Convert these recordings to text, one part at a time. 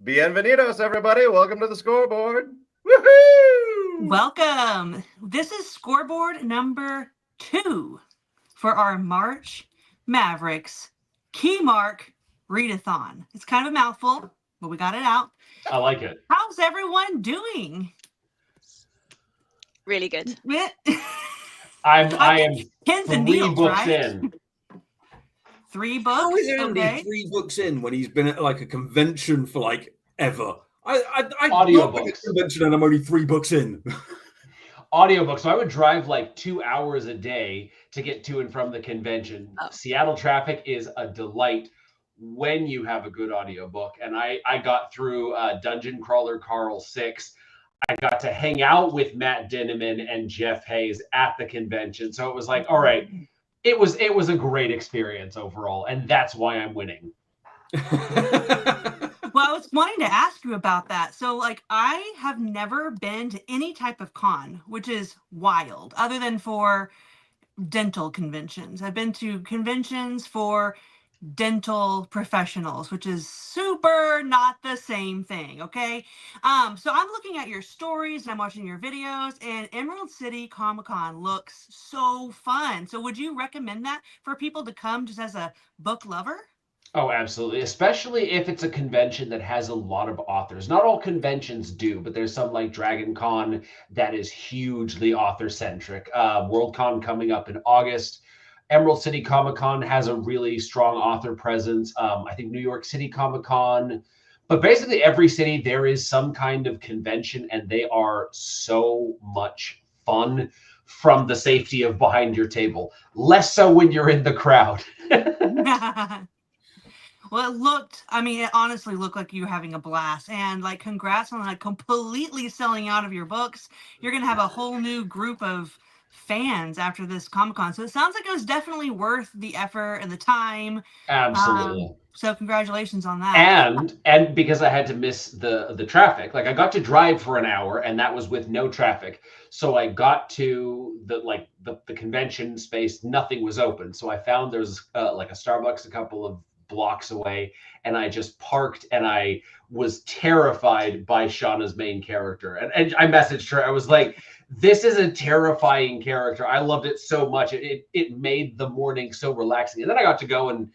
Bienvenidos, everybody. Welcome to the Scoreboard. Woohoo! Welcome. This is Scoreboard number 2 for our March Mavericks Key Mark Readathon. It's kind of a mouthful, but we got it out. I like it. How's everyone doing? Really good. I am Pins and 3 needles, books right? in. 3 books. How is Andy Okay. 3 books in when he's been at like a convention for like ever? I've not been at a convention and I'm only 3 books in. Audiobooks. So I would drive like 2 hours a day to get to and from the convention. Oh. Seattle traffic is a delight when you have a good audiobook. And I got through Dungeon Crawler Carl 6. I got to hang out with Matt Dinneman and Jeff Hayes at the convention. So it was like, all right, it was a great experience overall. And that's why I'm winning. Well, I was wanting to ask you about that. So, like, I have never been to any type of con, which is wild, other than for dental conventions. I've been to conventions for dental professionals, which is super not the same thing, okay? So I'm looking at your stories and I'm watching your videos, and Emerald City Comic-Con looks so fun. So would you recommend that for people to come just as a book lover? Oh, absolutely. Especially if it's a convention that has a lot of authors. Not all conventions do, but there's some like Dragon Con that is hugely author-centric. Worldcon coming up in August. Emerald City Comic Con has a really strong author presence. I think New York City Comic Con. But basically every city, there is some kind of convention, and they are so much fun from the safety of behind your table. Less so when you're in the crowd. Well, it honestly looked like you were having a blast, and like, congrats on like completely selling out of your books. You're going to have a whole new group of fans after this Comic-Con. So it sounds like it was definitely worth the effort and the time. Absolutely. So congratulations on that. And because I had to miss the traffic, like I got to drive for an hour, and that was with no traffic. So I got to the convention space, nothing was open. So I found there's like a Starbucks a couple of blocks away, and I just parked, and I was terrified by Shauna's main character. And I messaged her. I was like, this is a terrifying character. I loved it so much. It made the morning so relaxing. And then I got to go and,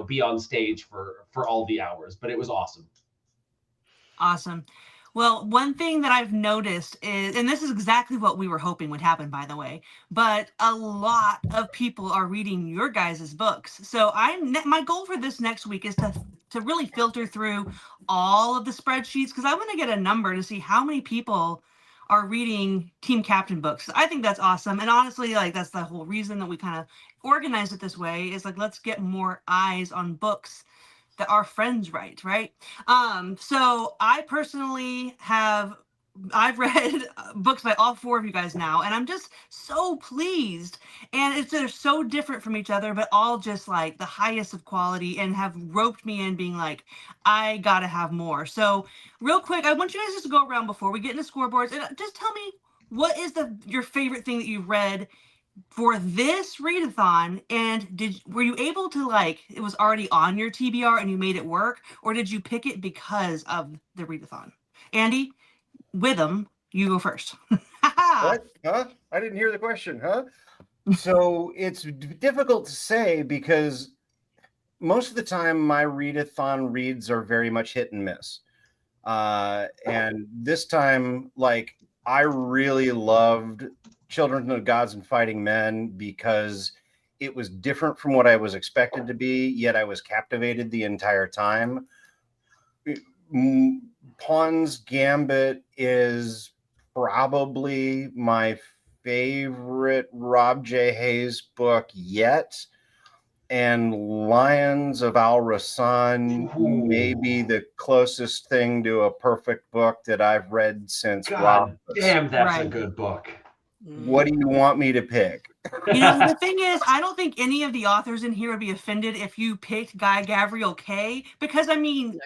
be on stage for all the hours, but it was awesome. Awesome. Well, one thing that I've noticed is, and this is exactly what we were hoping would happen, by the way, but a lot of people are reading your guys' books. So my goal for this next week is to really filter through all of the spreadsheets, because I want to get a number to see how many people are reading Team Captain books. I think that's awesome. And honestly, like, that's the whole reason that we kind of organized it this way, is like, let's get more eyes on books that our friends write, right? So I personally I've read books by all 4 of you guys now, and I'm just so pleased. And they're so different from each other, but all just like the highest of quality, and have roped me in being like, I gotta have more. So real quick, I want you guys just to go around before we get into scoreboards, and just tell me, what is your favorite thing that you've read for this readathon, and were you able to, like, it was already on your TBR and you made it work, or did you pick it because of the readathon? Andy, Witham, you go first. What? Huh? I didn't hear the question, huh? So it's difficult to say, because most of the time my readathon reads are very much hit and miss. And this time, like, I really loved Children of Gods and Fighting Men, because it was different from what I was expected to be, yet I was captivated the entire time. Pawn's Gambit is probably my favorite Rob J. Hayes book yet, and Lions of Al Rasan may be the closest thing to a perfect book that I've read since God damn, that's Right. a good book. What do you want me to pick? The thing is, I don't think any of the authors in here would be offended if you picked Guy Gavriel Kay, because I mean,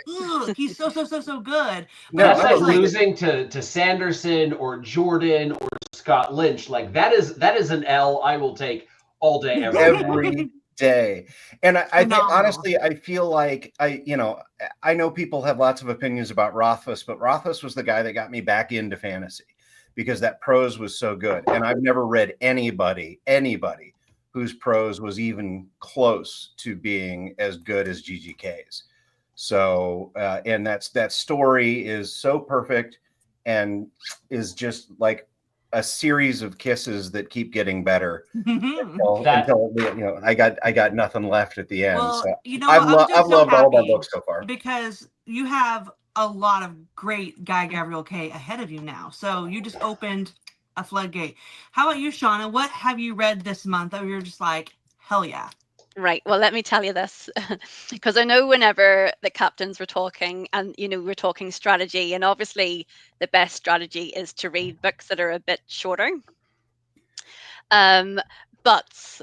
he's so good. No, That's like like, losing to Sanderson or Jordan or Scott Lynch. Like, that is an L I will take all day, every day. every day. And I think, Phenomenal. honestly, I feel like I know people have lots of opinions about Rothfuss, but Rothfuss was the guy that got me back into fantasy because that prose was so good. And I've never read anybody whose prose was even close to being as good as GGK's. So, and that story is so perfect and is just like a series of kisses that keep getting better until I got nothing left at the end. Well, so I've loved all of our books so far because you have a lot of great Guy Gavriel Kay ahead of you now. So you just opened a floodgate. How about you, Shauna? What have you read this month that you're just like, hell yeah? Right. Well, let me tell you this, because I know whenever the captains were talking and, we're talking strategy, and obviously the best strategy is to read books that are a bit shorter. But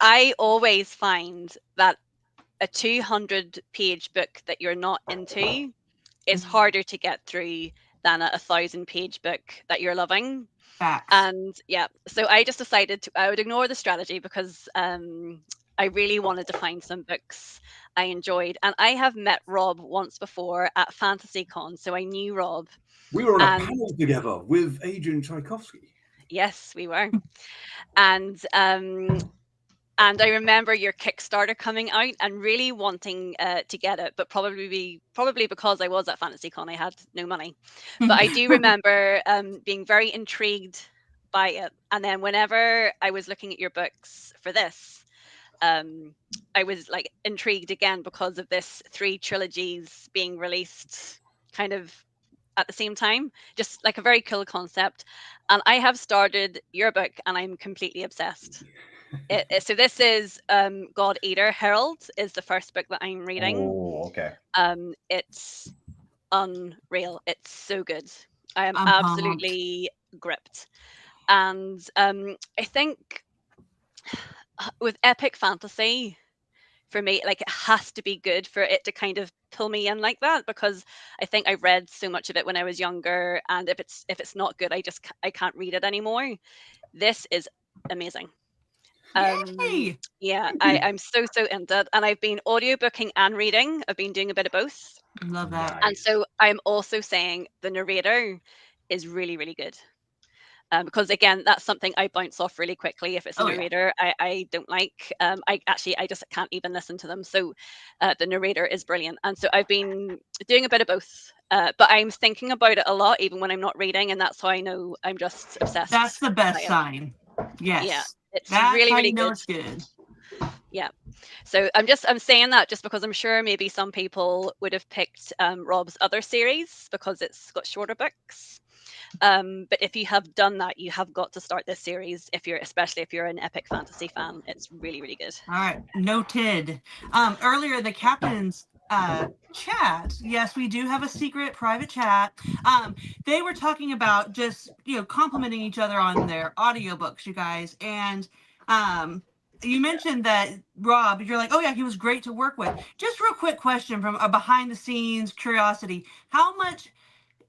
I always find that a 200-page book that you're not into is harder to get through than a 1,000-page book that you're loving. Facts. And yeah, so I just decided I would ignore the strategy because I really wanted to find some books I enjoyed. And I have met Rob once before at FantasyCon, so I knew Rob. We were on a panel together with Adrian Tchaikovsky. Yes, we were. And I remember your Kickstarter coming out and really wanting to get it, but probably because I was at FantasyCon, I had no money. But I do remember being very intrigued by it. And then whenever I was looking at your books for this, I was like intrigued again because of this 3 trilogies being released kind of at the same time, just like a very cool concept. And I have started your book and I'm completely obsessed. So this is God Eater Herald is the first book that I'm reading. Oh, okay. It's unreal. It's so good. I am absolutely gripped. And I think with epic fantasy, for me, like it has to be good for it to kind of pull me in like that, because I think I read so much of it when I was younger, and if it's not good, I can't read it anymore. This is amazing. Yay! Yeah, I'm so into it, and I've been audiobooking and reading. I've been doing a bit of both. Love that. Nice. And so I'm also saying the narrator is really, really good. Because again, that's something I bounce off really quickly. If it's a narrator, I don't like. I just can't even listen to them. So the narrator is brilliant, and so I've been doing a bit of both. But I'm thinking about it a lot, even when I'm not reading, and that's how I know I'm just obsessed. That's the best sign. Yes. Yeah, it's that's really, how really you know good. it's good. Yeah. So I'm saying that just because I'm sure maybe some people would have picked Rob's other series because it's got shorter books. But if you have done that, you have got to start this series especially if you're an epic fantasy fan. It's really, really good. All right, noted. Earlier, the captain's chat. Yes, we do have a secret private chat. They were talking about just complimenting each other on their audiobooks, you guys, and you mentioned that Rob, you're like, oh yeah, he was great to work with. Just real quick question from a behind the scenes curiosity: how much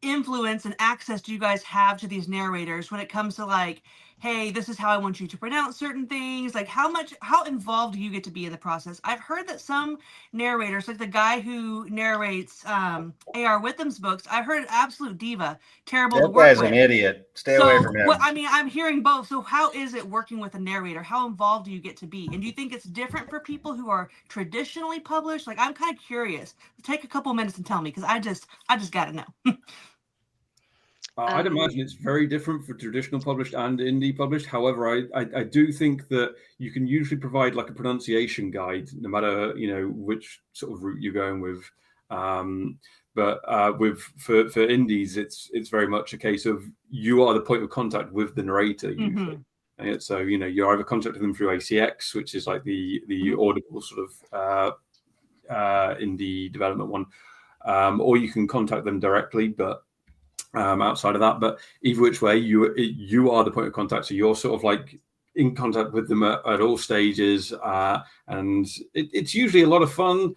influence and access do you guys have to these narrators when it comes to like, hey, this is how I want you to pronounce certain things? Like how involved do you get to be in the process? I've heard that some narrators, like the guy who narrates A.R. Witham's books, I've heard an absolute diva, terrible to work with. That guy's an idiot. Stay away from him. I'm hearing both. So how is it working with a narrator? How involved do you get to be? And do you think it's different for people who are traditionally published? Like, I'm kind of curious. Take a couple minutes and tell me, because I just got to know. I'd imagine it's very different for traditional published and indie published. However, I do think that you can usually provide like a pronunciation guide, no matter which sort of route you're going with. But for indies, it's very much a case of you are the point of contact with the narrator usually. And so you're either contacting them through ACX, which is like the Audible sort of indie development one, or you can contact them directly. But outside of that, but either which way, you are the point of contact, so you're sort of like in contact with them at all stages, and it's usually a lot of fun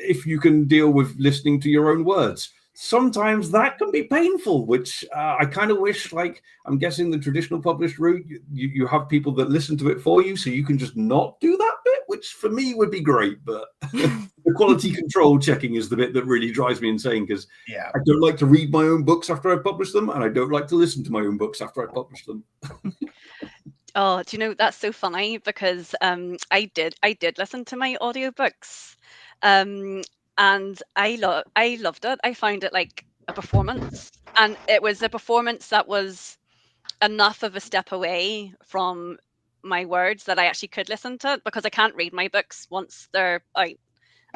if you can deal with listening to your own words. Sometimes that can be painful, which I kind of wish, like, I'm guessing the traditional published route, you have people that listen to it for you, so you can just not do that bit. which for me would be great, but the quality control checking is the bit that really drives me insane, because Yeah. I don't like to read my own books after I've published them, and I don't like to listen to my own books after I've published them. Oh, do you know, that's so funny, because I did listen to my audiobooks, and I loved it. I found it like a performance, and it was a performance that was enough of a step away from my words that I actually could listen to it, because I can't read my books once they're out.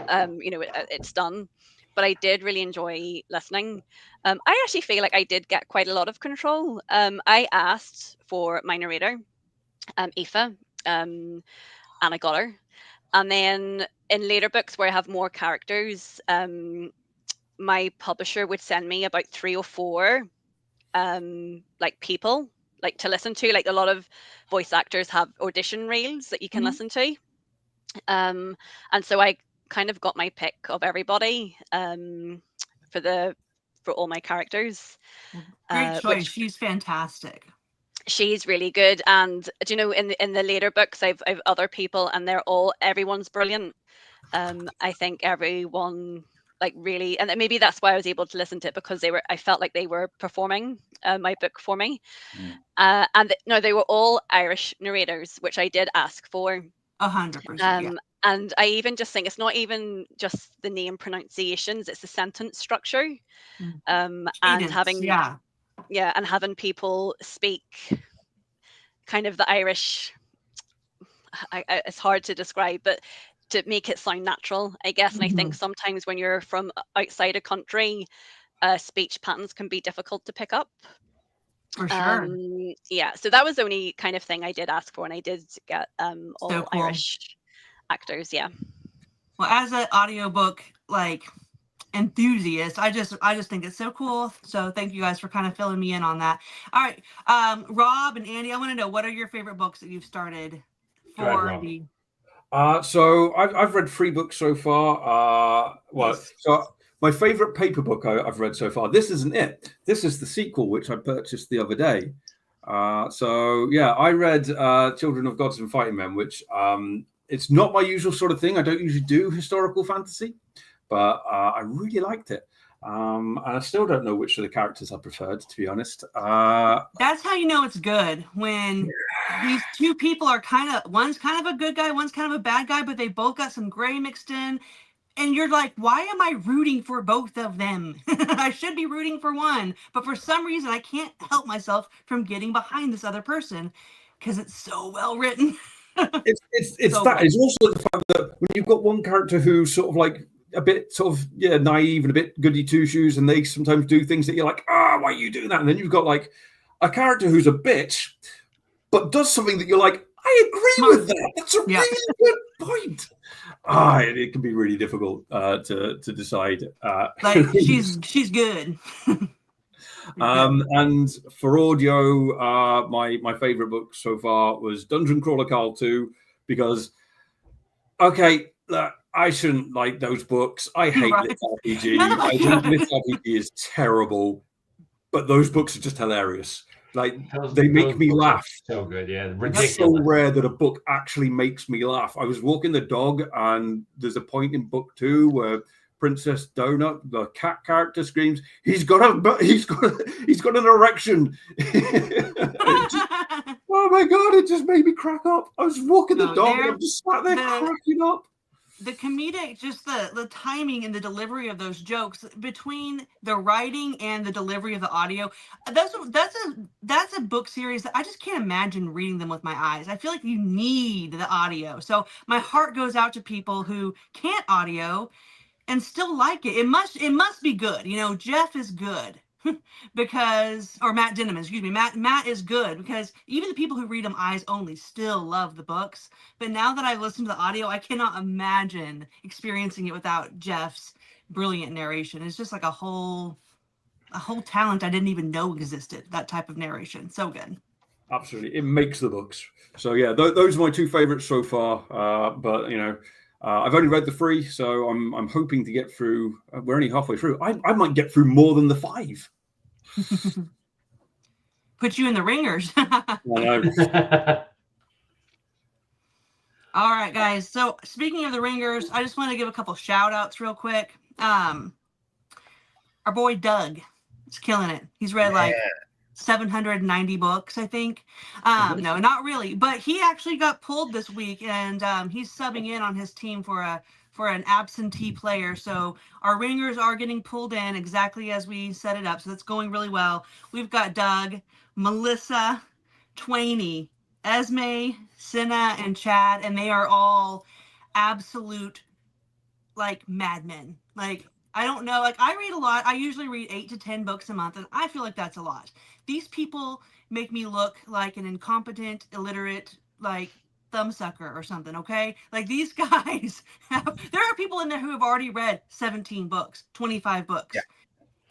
It's done. But I did really enjoy listening. I actually feel like I did get quite a lot of control. I asked for my narrator, Aoife, and I got her. And then in later books where I have more characters, my publisher would send me about 3 or 4 like people like to listen to. Like, a lot of voice actors have audition reels that you can listen to. And so I kind of got my pick of everybody for all my characters. Great choice. Which She's fantastic. she's really good. And do you know, in the later books, I've other people, and everyone's brilliant. I think everyone, like, really, and maybe that's why I was able to listen to it, because I felt like they were performing my book for me. No, they were all Irish narrators, which I did ask for. 100%. Yeah. And I even just think it's not even just the name pronunciations; it's the sentence structure, and Cadence, having and having people speak kind of the Irish. It's hard to describe, but to make it sound natural, I guess. And I think sometimes when you're from outside a country, speech patterns can be difficult to pick up. For sure. So that was the only kind of thing I did ask for, and I did get all So cool. Irish actors. Yeah. Well, as an audiobook like enthusiast, I just think it's so cool. So thank you guys for kind of filling me in on that. All right, Rob and Andy, I want to know, what are your favorite books that you've started for the? So I've read 3 books so far. So my favorite paper book I've read so far. This isn't it. This is the sequel, which I purchased the other day. I read Children of Gods and Fighting Men, which it's not my usual sort of thing. I don't usually do historical fantasy, but I really liked it. And I still don't know which of the characters I preferred, to be honest. That's how you know it's good, when these two people are one's kind of a good guy, one's kind of a bad guy, but they both got some gray mixed in. And you're like, why am I rooting for both of them? I should be rooting for one, but for some reason I can't help myself from getting behind this other person, because it's so well written. It's so that. Good. It's also the fact that when you've got one character who's sort of like a bit sort of naive and a bit goody two shoes, and they sometimes do things that you're like, why are you doing that? And then you've got like a character who's a bitch, but does something that you're like, I agree with that. That's a really good point. It can be really difficult to decide. Like, she's good. And for audio, my favorite book so far was Dungeon Crawler Carl 2, because I shouldn't like those books. I hate Lit RPG. I think Lit RPG is terrible, but those books are just hilarious. Like, they make me laugh. So good, yeah. Ridiculous. It's so rare that a book actually makes me laugh. I was walking the dog, and there's a point in book 2 where Princess Donut, the cat character, screams, "He's got an erection!" Oh my god! It just made me crack up. I was walking the dog, and I'm just sat there cracking up. The comedic, just the timing and the delivery of those jokes between the writing and the delivery of the audio, that's a book series that I just can't imagine reading them with my eyes. I feel like you need the audio. So my heart goes out to people who can't audio and still like it. It must be good. Jeff is good. Or Matt Dinneman, excuse me. Matt is good, because even the people who read them eyes only still love the books. But now that I've listened to the audio, I cannot imagine experiencing it without Jeff's brilliant narration. It's just like a whole talent I didn't even know existed, that type of narration. So good. Absolutely. It makes the books. So yeah, those are my 2 favorites so far. But I've only read the 3, so I'm hoping to get through. We're only halfway through. I might get through more than the 5. Put you in the ringers. All right, guys. So speaking of the ringers, I just want to give a couple shout outs real quick. Our boy Doug is killing it. He's read like 790 books, I think. No, not really, but he actually got pulled this week, and he's subbing in on his team for an absentee player. So our ringers are getting pulled in exactly as we set it up. So that's going really well. We've got Doug, Melissa, Twainy, Esme, Cinna, and Chad, and they are all absolute like madmen. Like, I don't know, like I read a lot. I usually read 8 to 10 books a month, and I feel like that's a lot. These people make me look like an incompetent, illiterate, like thumbsucker or something, okay? Like these guys there are people in there who have already read 17 books, 25 books. Yeah.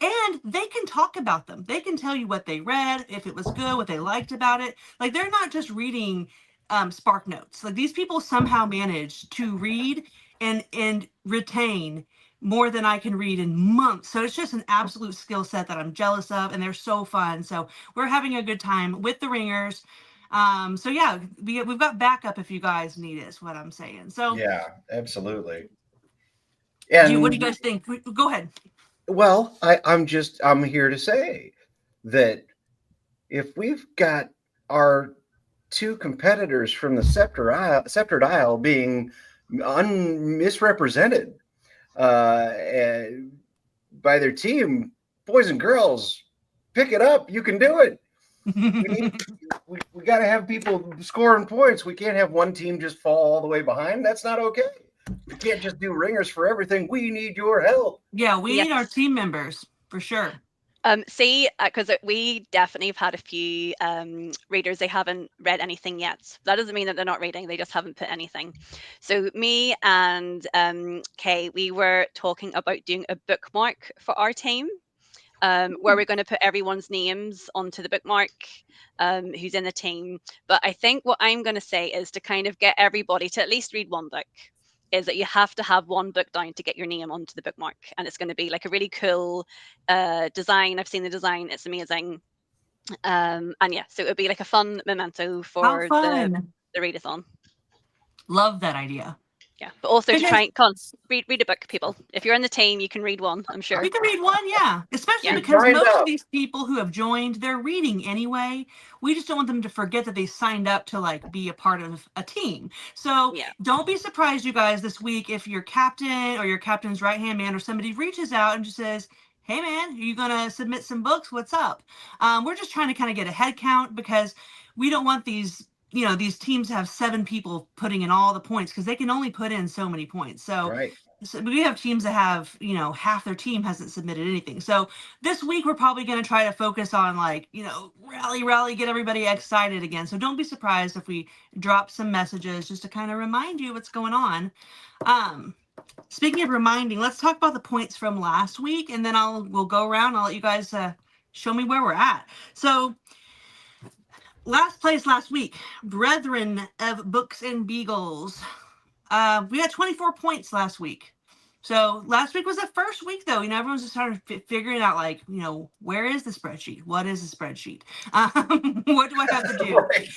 And they can talk about them. They can tell you what they read, if it was good, what they liked about it. Like they're not just reading Spark Notes. Like these people somehow manage to read and retain more than I can read in months. So it's just an absolute skill set that I'm jealous of, and they're so fun. So we're having a good time with the ringers. So yeah, we've got backup if you guys need it, is what I'm saying. So Yeah, absolutely. And what do you guys think? Go ahead. well, I'm here to say that if we've got our two competitors from the Sceptered Isle being misrepresented by their team, boys and girls, pick it up. You can do it. We got to have people scoring points. We can't have one team just fall all the way behind. That's not okay. We can't just do ringers for everything. We need your help. Yeah, we need our team members for sure. Because we definitely have had a few readers, they haven't read anything yet. That doesn't mean that they're not reading, they just haven't put anything. So me and Kay, we were talking about doing a bookmark for our team, where we're going to put everyone's names onto the bookmark, who's in the team. But I think what I'm going to say is to kind of get everybody to at least read one book, is that you have to have one book down to get your name onto the bookmark. And it's going to be like a really cool design. I've seen the design. It's amazing. And yeah, so it would be like a fun memento for the readathon. Love that idea. Yeah, but also to try and read a book, people. If you're in the team, you can read one, I'm sure. We can read one, yeah. Especially because most of these people who have joined, they're reading anyway. We just don't want them to forget that they signed up to like be a part of a team. So don't be surprised, you guys, this week if your captain or your captain's right-hand man or somebody reaches out and just says, hey man, are you gonna submit some books? What's up? We're just trying to kind of get a head count because we don't want these teams have 7 people putting in all the points because they can only put in so many points. So we have teams that have, half their team hasn't submitted anything. So this week we're probably going to try to focus on rally, get everybody excited again. So don't be surprised if we drop some messages just to kind of remind you what's going on. Speaking of reminding, let's talk about the points from last week, and then we'll go around. I'll let you guys show me where we're at. So last place last week, Brethren of Books and Beagles. We had 24 points last week. So last week was the first week, though. Everyone's just started figuring out, where is the spreadsheet? What is the spreadsheet? What do I have to do? Right.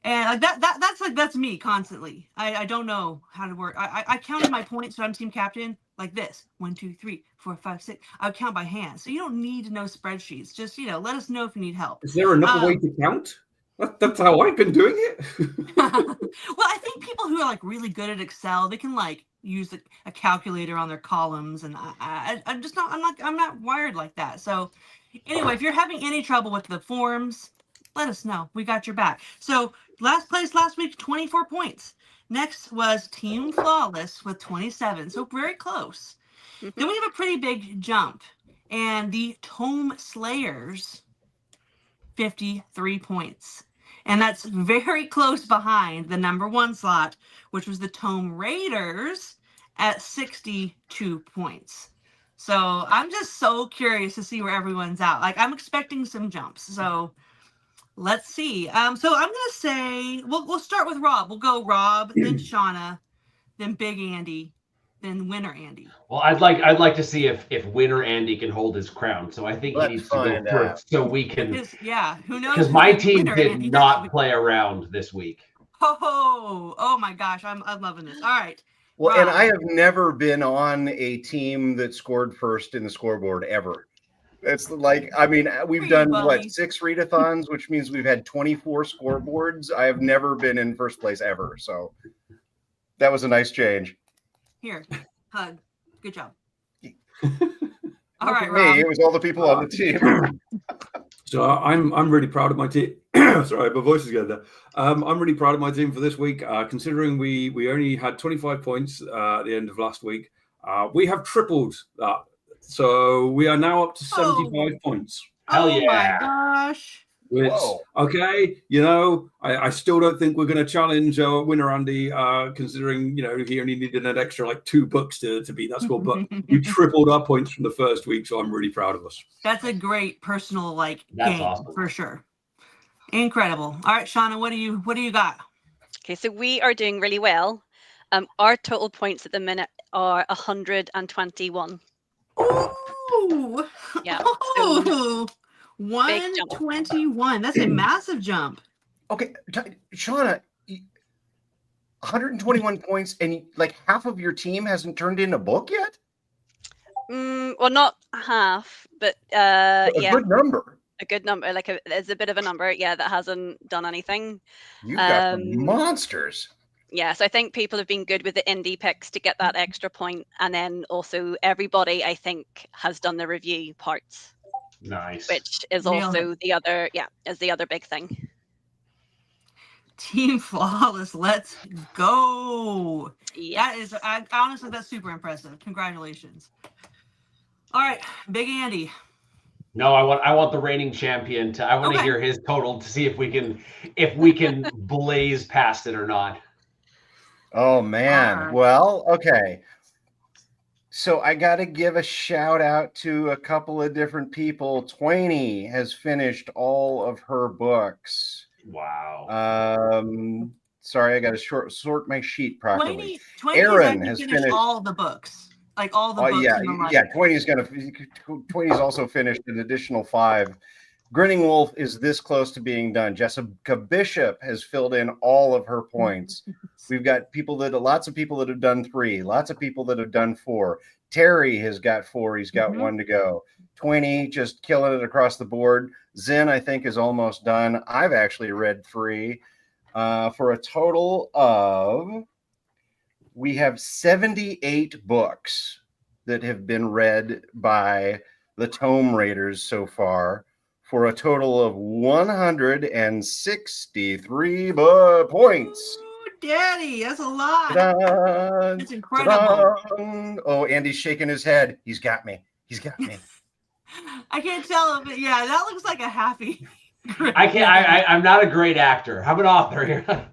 And that's me constantly. I don't know how to work. I counted my points, so I'm team captain like this: 1, 2, 3, 4, 5, 6. I count by hand, so you don't need to know spreadsheets. Just let us know if you need help. Is there another way to count? That's how I've been doing it. Well, I think people who are really good at Excel, they can use a calculator on their columns, and I'm not wired like that. So anyway, if you're having any trouble with the forms, let us know. We got your back. So last place last week, 24 points. Next was Team Flawless with 27. So very close. Then we have a pretty big jump, and the Tome Slayers, 53 points. And that's very close behind the number 1 slot, which was the Tome Raiders at 62 points. So I'm just so curious to see where everyone's at. I'm expecting some jumps. So let's see. So I'm going to say, we'll start with Rob. We'll go Rob, then Shauna, then Big Andy, then Winner Andy. Well, I'd like to see if Winner Andy can hold his crown. So I think he needs to go first so we can. Who knows? Because my team did not play around this week. Oh my gosh, I'm loving this. All right. Well, and I Rob. have never been on a team that scored first in the scoreboard ever. It's like, I mean, we've Pretty done bully. 6 readathons, which means we've had 24 scoreboards. I have never been in first place ever. So that was a nice change. Here, hug. Good job. All Look right, at me. Rob. It was all the people on the team. So I'm really proud of my team. Sorry, my voice is getting there. I'm really proud of my team for this week. Considering we only had 25 points at the end of last week, we have tripled that. So we are now up to 75 points. Hell Oh my yeah. gosh. Which, Whoa. okay, I still don't think we're going to challenge our winner, Andy, considering, he only needed an extra like 2 books to beat that score. But we tripled our points from the first week, so I'm really proud of us. That's a great personal That's game awesome. for sure. Incredible. All right, Shauna, what do you got? Okay, so we are doing really well. Our total points at the minute are 121. Ooh. Yeah. Ooh. Big jump. 121. That's a massive jump. Okay, Shauna, 121 points, and like half of your team hasn't turned in a book yet? Well, not half, but A yeah, good number. a good number. It's a bit of a number, yeah, that hasn't done anything. You've got some monsters. Yeah, so I think people have been good with the indie picks to get that extra point, and then also everybody, I think, has done the review parts. Nice. Which is Nailed also the other big thing. Team Flawless, let's go. Yes. That is, honestly, that's super impressive. Congratulations. All right, Big Andy. No, I want the reigning champion to. I want to Okay. hear his total to see if we can blaze past it or not. Oh man. Alright. Well, okay. So I got to give a shout out to a couple of different people. Twainy has finished all of her books. Wow. Sorry, I got to sort my sheet properly. Twainy Aaron has has finished all the books. Like all the books. Yeah, in the line. yeah. Twainy's also finished an additional 5. Grinning Wolf is this close to being done. Jessica Bishop has filled in all of her points. We've got lots of people that have done 3, lots of people that have done 4. Terry has got 4. He's got 1 to go. Twainy just killing it across the board. Zen, I think, is almost done. I've actually read 3 for a total of, we have 78 books that have been read by the Tome Raiders so far, for a total of 163 points. Ooh, Daddy, that's a lot. Ta-da! That's incredible. Ta-da! Oh, Andy's shaking his head. He's got me. He's got me. I can't tell, but yeah, that looks like a happy. I can't. I'm not a great actor. I'm an author here.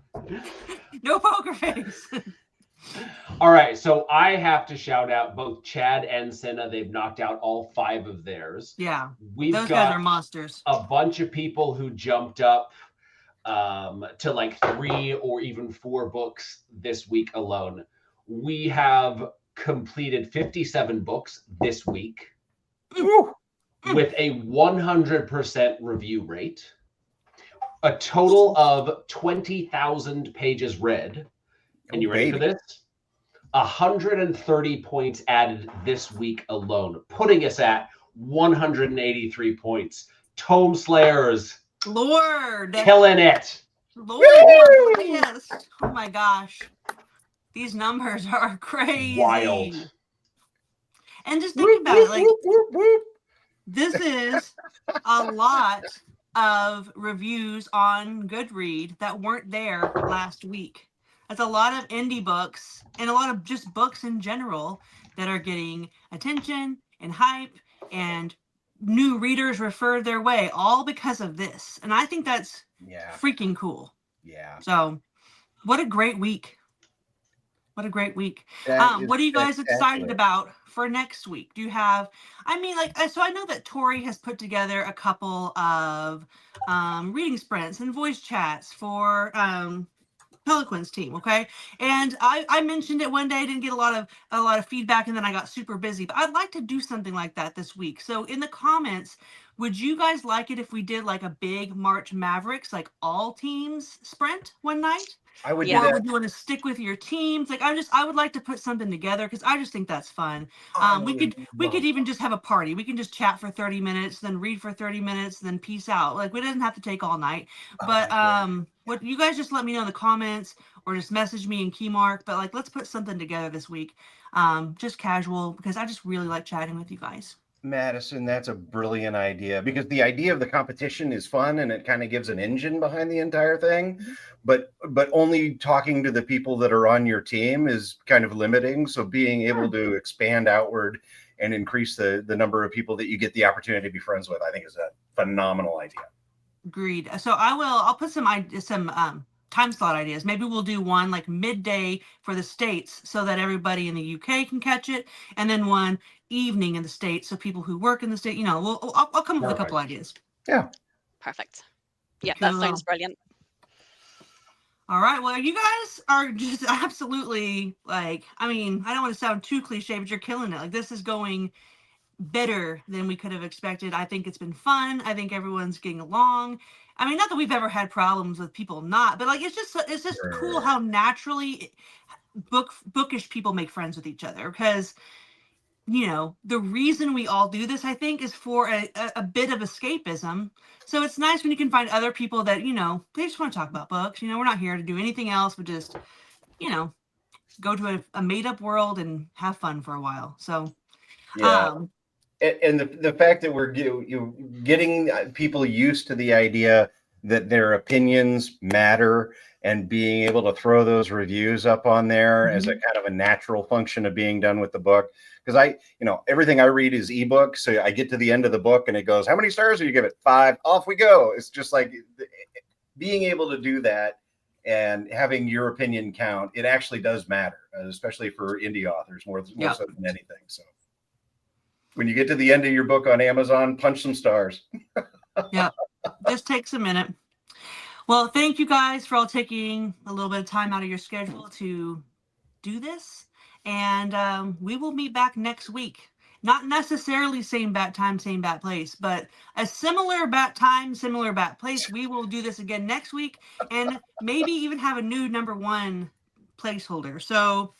No poker face. All right, so I have to shout out both Chad and Senna. They've knocked out all 5 of theirs. Yeah, We've those got guys are monsters. a bunch of people who jumped up to like 3 or even 4 books this week alone. We have completed 57 books this week with a 100% review rate, a total of 20,000 pages read. And you ready for this? 130 points added this week alone, putting us at 183 points. Tome Slayers. Lord. Killing it. Lord, yes. Oh my gosh. These numbers are crazy. Wild. And just think about it, like this is a lot of reviews on Goodread that weren't there last week. That's a lot of indie books and a lot of just books in general that are getting attention and hype and new readers referred their way, all because of this. And I think that's freaking cool. Yeah. So what a great week. What a great week. What are you guys excited about for next week? Do you have, so I know that Tori has put together a couple of reading sprints and voice chats for Peloquin's team, okay? And I mentioned it one day, didn't get a lot of feedback, and then I got super busy. But I'd like to do something like that this week. So in the comments, would you guys like it if we did like a big March Mavericks, like all teams sprint one night? I would Yeah. do Or that. would you want to stick with your teams? Like I would like to put something together because I just think that's fun. I We would could love even just have a party. We can just chat for 30 minutes, then read for 30 minutes, then peace out. Like, we doesn't have to take all night. But what you guys just let me know in the comments or just message me in Keymark. But like, let's put something together this week. Just casual, because I just really like chatting with you guys. Madison, that's a brilliant idea, because the idea of the competition is fun and it kind of gives an engine behind the entire thing, but only talking to the people that are on your team is kind of limiting. So being able to expand outward and increase the number of people that you get the opportunity to be friends with, I think is a phenomenal idea. Agreed. So I'll put some time slot ideas. Maybe we'll do one like midday for the States so that everybody in the UK can catch it, and then one evening in the States so people who work in the state, I'll come up with a couple ideas. Yeah. Perfect. Yeah, Cool. that sounds brilliant. All right. Well, you guys are just absolutely like, I mean, I don't want to sound too cliche, but you're killing it. Like, this is going better than we could have expected. I think it's been fun. I think everyone's getting along. I mean, not that we've ever had problems with people not, but like, it's just cool how naturally bookish people make friends with each other, because the reason we all do this, I think, is for a bit of escapism. So it's nice when you can find other people that, they just want to talk about books. We're not here to do anything else but just, go to a made up world and have fun for a while. So, Yeah. And the fact that we're getting people used to the idea that their opinions matter, and being able to throw those reviews up on there as a kind of a natural function of being done with the book. Because everything I read is ebook. So I get to the end of the book and it goes, how many stars do you give it? 5. Off we go. It's just like being able to do that and having your opinion count. It actually does matter, especially for indie authors more so than anything. So when you get to the end of your book on Amazon, punch some stars. Yep. Just takes a minute. Well, thank you guys for all taking a little bit of time out of your schedule to do this. And we will meet back next week. Not necessarily same bat time, same bat place, but a similar bat time, similar bat place. We will do this again next week, and maybe even have a new #1 placeholder. So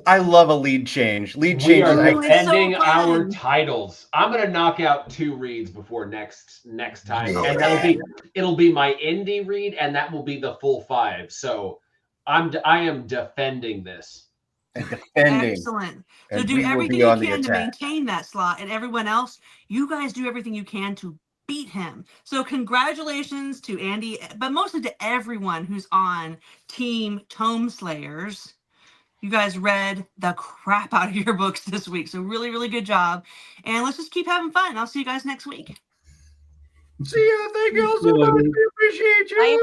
I love a lead change. Lead We change. are Ooh, it's so defending our fun. titles. I'm gonna knock out 2 reads before next time, Yeah. and it'll be my indie read, and that will be the full 5. So I am defending this. Defending. Excellent. So And do we will everything be you on the can to attack. maintain that slot, and everyone else, you guys do everything you can to beat him. So congratulations to Andy, but mostly to everyone who's on Team Tome Slayers. You guys read the crap out of your books this week, so really, really good job. And let's just keep having fun. I'll see you guys next week. See ya. Thank you all so much. We appreciate you. Bye,